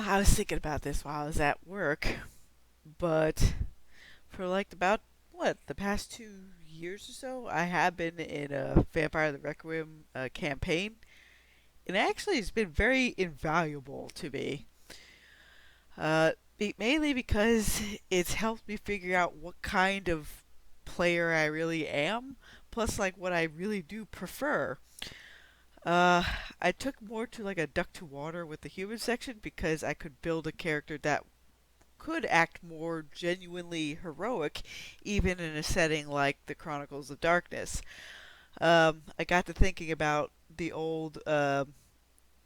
I was thinking about this while I was at work, but for like about the past 2 years or so, I have been in a Vampire the Requiem campaign, and actually it's been very invaluable to me. Mainly because it's helped me figure out what kind of player I really am, plus like what I really do prefer. Uh, I took more to like a duck to water with the human section because I could build a character that could act more genuinely heroic, even in a setting like the Chronicles of Darkness. I got to thinking about the old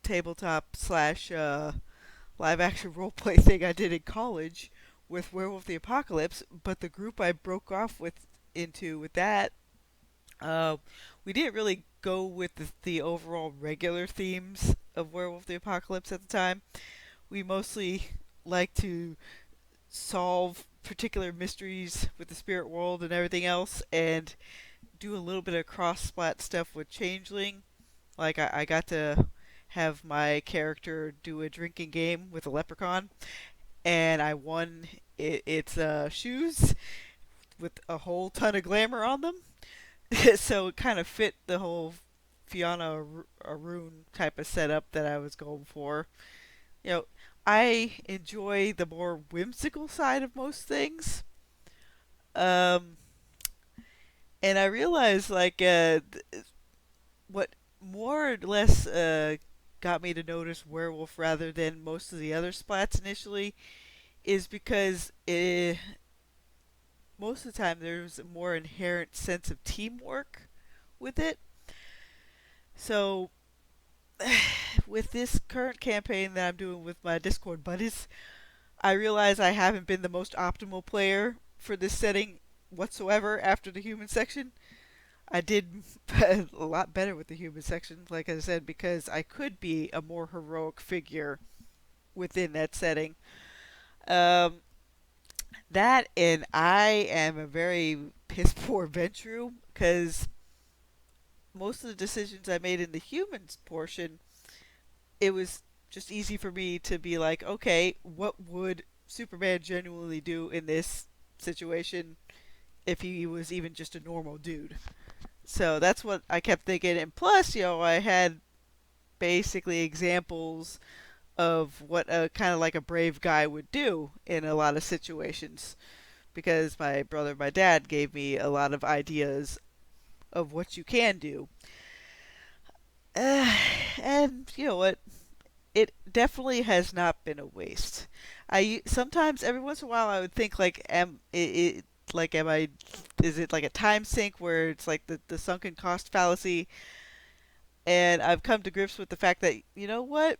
tabletop slash live action roleplay thing I did in college with Werewolf the Apocalypse, but the group I broke off with that, uh, we didn't really go with the overall regular themes of Werewolf the Apocalypse at the time. We mostly like to solve particular mysteries with the spirit world and everything else, and do a little bit of cross splat stuff with Changeling. Like I got to have my character do a drinking game with a leprechaun, and I won its shoes with a whole ton of glamour on them. So it kind of fit the whole Fiona Arun type of setup that I was going for. You know, I enjoy the more whimsical side of most things. Um, and I realized what more or less got me to notice werewolf rather than most of the other splats initially is because most of the time there's a more inherent sense of teamwork with it. So with this current campaign that I'm doing with my Discord buddies, I realize I haven't been the most optimal player for this setting whatsoever after the human section. I did a lot better with the human section, like I said, because I could be a more heroic figure within that setting. Um, that and I am a very piss poor Ventru because most of the decisions I made in the humans portion, it was just easy for me to be like, okay, what would Superman genuinely do in this situation if he was even just a normal dude? So that's what I kept thinking. And plus, I had basically examples of what a kind of like a brave guy would do in a lot of situations because my brother and my dad gave me a lot of ideas of what you can do. Uh, and you know what? It definitely has not been a waste. I sometimes every once in a while I would think like am I is it like a time sink where it's like the sunken cost fallacy, and I've come to grips with the fact that you know what?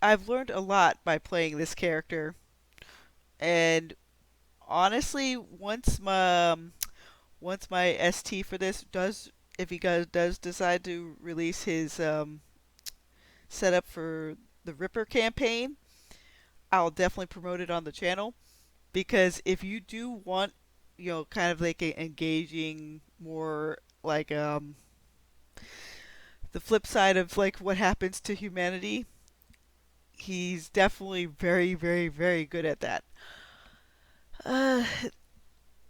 I've learned a lot by playing this character, and honestly, once my ST for this does, if he does decide to release his setup for the Ripper campaign, I'll definitely promote it on the channel because if you do want, kind of like a engaging, more like the flip side of like what happens to humanity, he's definitely very, very, very good at that. Uh,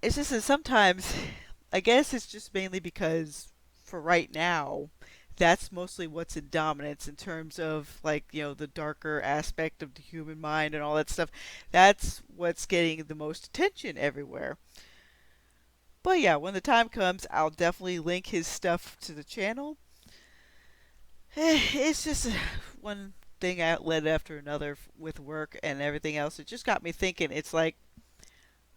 it's just that sometimes, I guess it's just mainly because for right now, that's mostly what's in dominance in terms of like the darker aspect of the human mind and all that stuff. That's what's getting the most attention everywhere. But yeah, when the time comes, I'll definitely link his stuff to the channel. It's just one thing outlet after another with work and everything else. It just got me thinking. It's like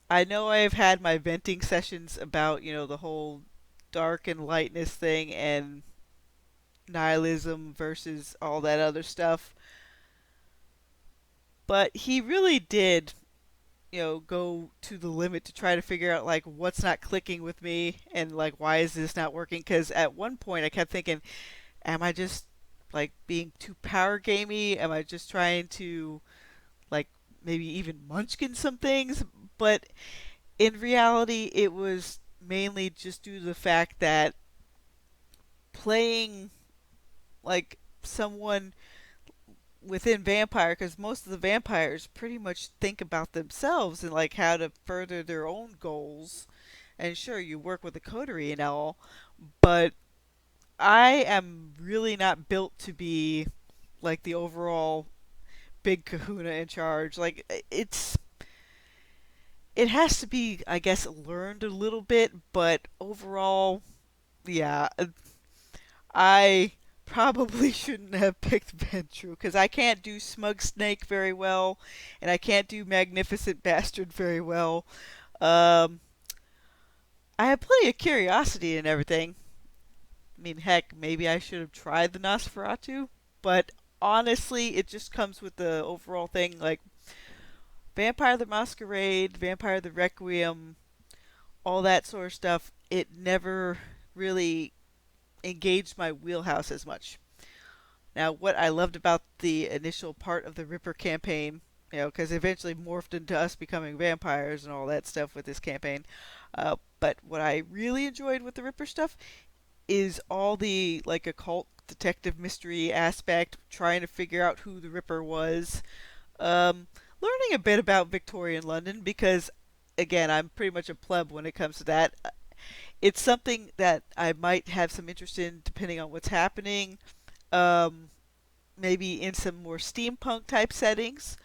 I know I've had my venting sessions about the whole dark and lightness thing and nihilism versus all that other stuff, but he really did go to the limit to try to figure out like what's not clicking with me and like why is this not working, because at one point I kept thinking, am I just like being too power gamey, am I just trying to like maybe even munchkin some things, but in reality it was mainly just due to the fact that playing like someone within vampire, because most of the vampires pretty much think about themselves and like how to further their own goals. And sure, you work with the coterie and all, but I am really not built to be like the overall big kahuna in charge. Like it has to be, I guess, learned a little bit, but overall, yeah, I probably shouldn't have picked Ventru because I can't do Smug Snake very well, and I can't do Magnificent Bastard very well. Um, I have plenty of curiosity and everything. I mean, heck, maybe I should have tried the Nosferatu, but honestly, it just comes with the overall thing. Like Vampire the Masquerade, Vampire the Requiem, all that sort of stuff. It never really engaged my wheelhouse as much. Now, what I loved about the initial part of the Ripper campaign, because eventually morphed into us becoming vampires and all that stuff with this campaign. But what I really enjoyed with the Ripper stuff is all the like occult detective mystery aspect, trying to figure out who the Ripper was, learning a bit about Victorian London because, again, I'm pretty much a pleb when it comes to that. It's something that I might have some interest in depending on what's happening. Um, Maybe in some more steampunk type settings.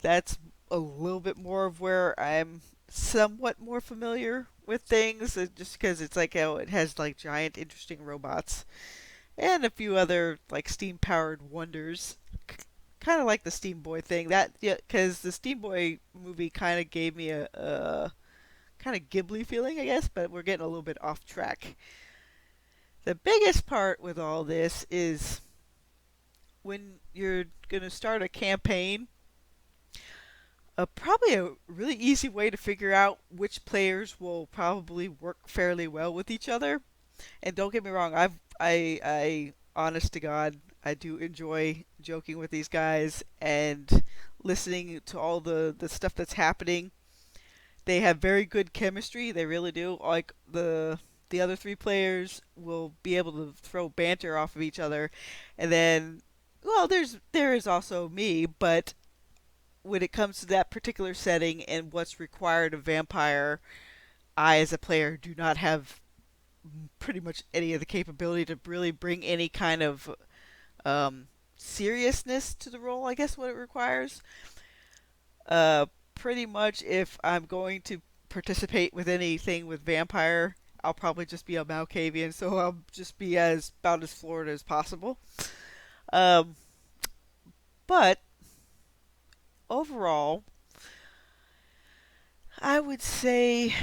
That's a little bit more of where I'm somewhat more familiar with things, just because it's like how it has like giant, interesting robots and a few other like steam powered wonders. Kind of like the Steam Boy thing. That yeah, because the Steam Boy movie kind of gave me a kind of Ghibli feeling, I guess. But we're getting a little bit off track. The biggest part with all this is when you're gonna start a campaign. Probably a really easy way to figure out which players will probably work fairly well with each other. And don't get me wrong, honest to God, I do enjoy joking with these guys and listening to all the stuff that's happening. They have very good chemistry. They really do. Like the other three players will be able to throw banter off of each other, and then well, there is also me, but when it comes to that particular setting and what's required of vampire, I as a player do not have pretty much any of the capability to really bring any kind of seriousness to the role. I guess what it requires. Pretty much, if I'm going to participate with anything with vampire, I'll probably just be a Malkavian, so I'll just be as about as Florida as possible. Um, but overall, I would say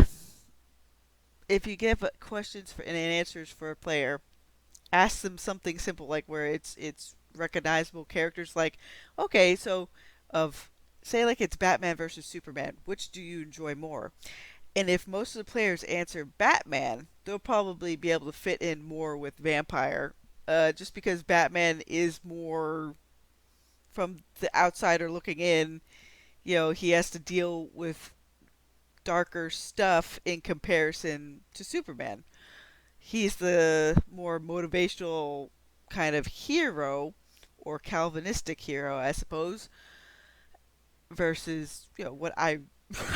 if you give questions and answers for a player, ask them something simple like where it's recognizable characters. Like, okay, so of say like it's Batman versus Superman, which do you enjoy more? And if most of the players answer Batman, they'll probably be able to fit in more with Vampire, just because Batman is more from the outsider looking in. He has to deal with darker stuff in comparison to Superman. He's the more motivational kind of hero or Calvinistic hero, I suppose, versus what I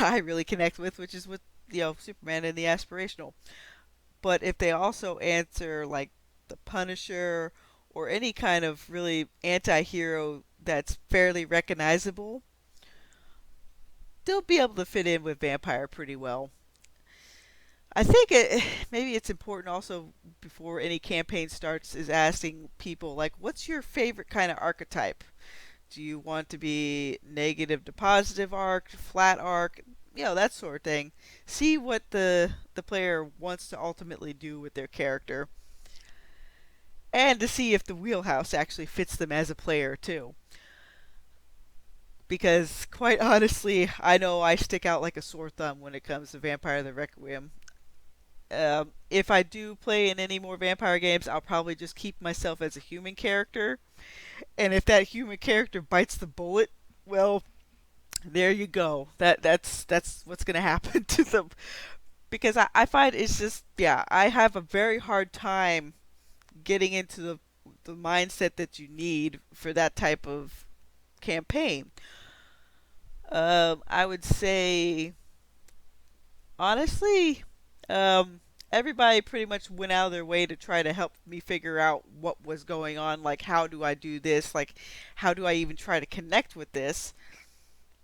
I really connect with, which is with Superman and the Aspirational. But if they also answer like the Punisher or any kind of really anti-hero that's fairly recognizable, they'll be able to fit in with Vampire pretty well. I think maybe it's important also before any campaign starts is asking people like, what's your favorite kind of archetype? Do you want to be negative to positive arc, flat arc, that sort of thing. See what the player wants to ultimately do with their character, and to see if the wheelhouse actually fits them as a player too. Because quite honestly, I know I stick out like a sore thumb when it comes to Vampire the Requiem. If I do play in any more vampire games, I'll probably just keep myself as a human character. And if that human character bites the bullet, well, there you go. That's what's gonna happen to them. Because I find it's just I have a very hard time getting into the mindset that you need for that type of campaign. I would say, honestly, everybody pretty much went out of their way to try to help me figure out what was going on. Like, how do I do this? Like, how do I even try to connect with this?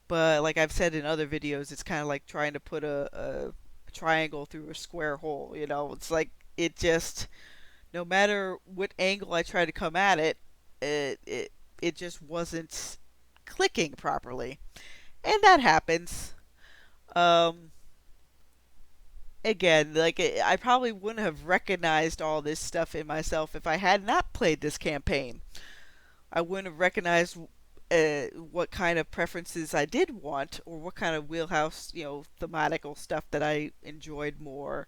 But like I've said in other videos, it's kind of like trying to put a triangle through a square hole. You know, it's like it just, no matter what angle I try to come at it, it it, it just wasn't clicking properly, and that happens. Um, Again, like I probably wouldn't have recognized all this stuff in myself if I had not played this campaign. I wouldn't have recognized what kind of preferences I did want, or what kind of wheelhouse, thematical stuff that I enjoyed more.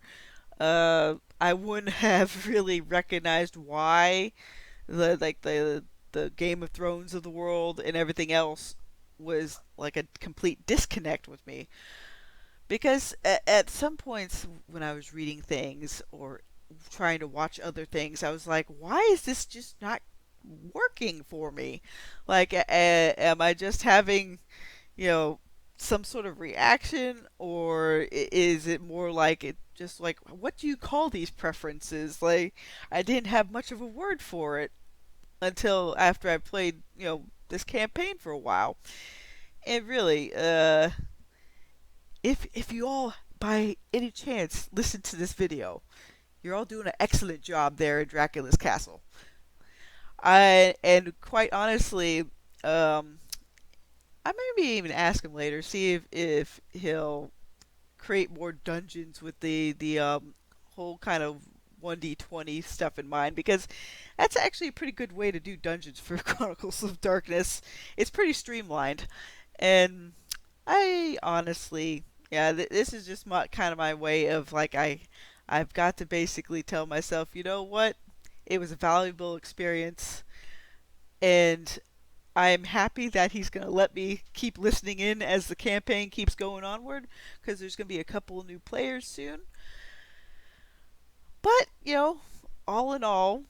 I wouldn't have really recognized why the Game of Thrones of the world and everything else was like a complete disconnect with me. Because at some points when I was reading things or trying to watch other things, I was like, why is this just not working for me? Like, am I just having, you know, some sort of reaction, or is it more like it just like, what do you call these preferences? Like, I didn't have much of a word for it until after I played, this campaign for a while. And really, if you all by any chance listen to this video, you're all doing an excellent job there in Dracula's castle. And quite honestly, I maybe even ask him later, see if he'll create more dungeons with the whole kind of 1d20 stuff in mind, because that's actually a pretty good way to do dungeons for Chronicles of Darkness. It's pretty streamlined, and I honestly, yeah, this is just kind of my way of like I've got to basically tell myself, you know what, it was a valuable experience, and I'm happy that he's going to let me keep listening in as the campaign keeps going onward, because there's going to be a couple of new players soon. But, all in all,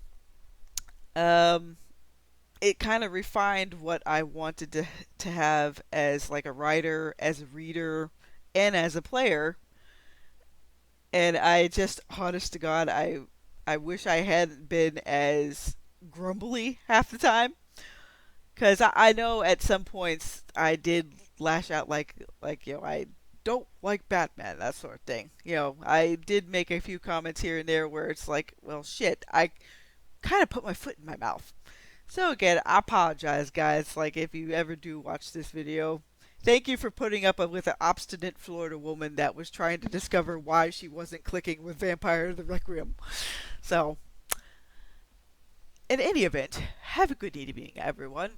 um, it kind of refined what I wanted to have as like a writer, as a reader, and as a player. And I just, honest to God, I wish I hadn't been as grumbly half the time, because I know at some points I did lash out, like I don't like Batman, that sort of thing. I did make a few comments here and there where it's like, well, shit, I kind of put my foot in my mouth. So again, I apologize, guys. Like, if you ever do watch this video, thank you for putting up with an obstinate Florida woman that was trying to discover why she wasn't clicking with Vampire the Requiem. So, in any event, have a good evening, everyone.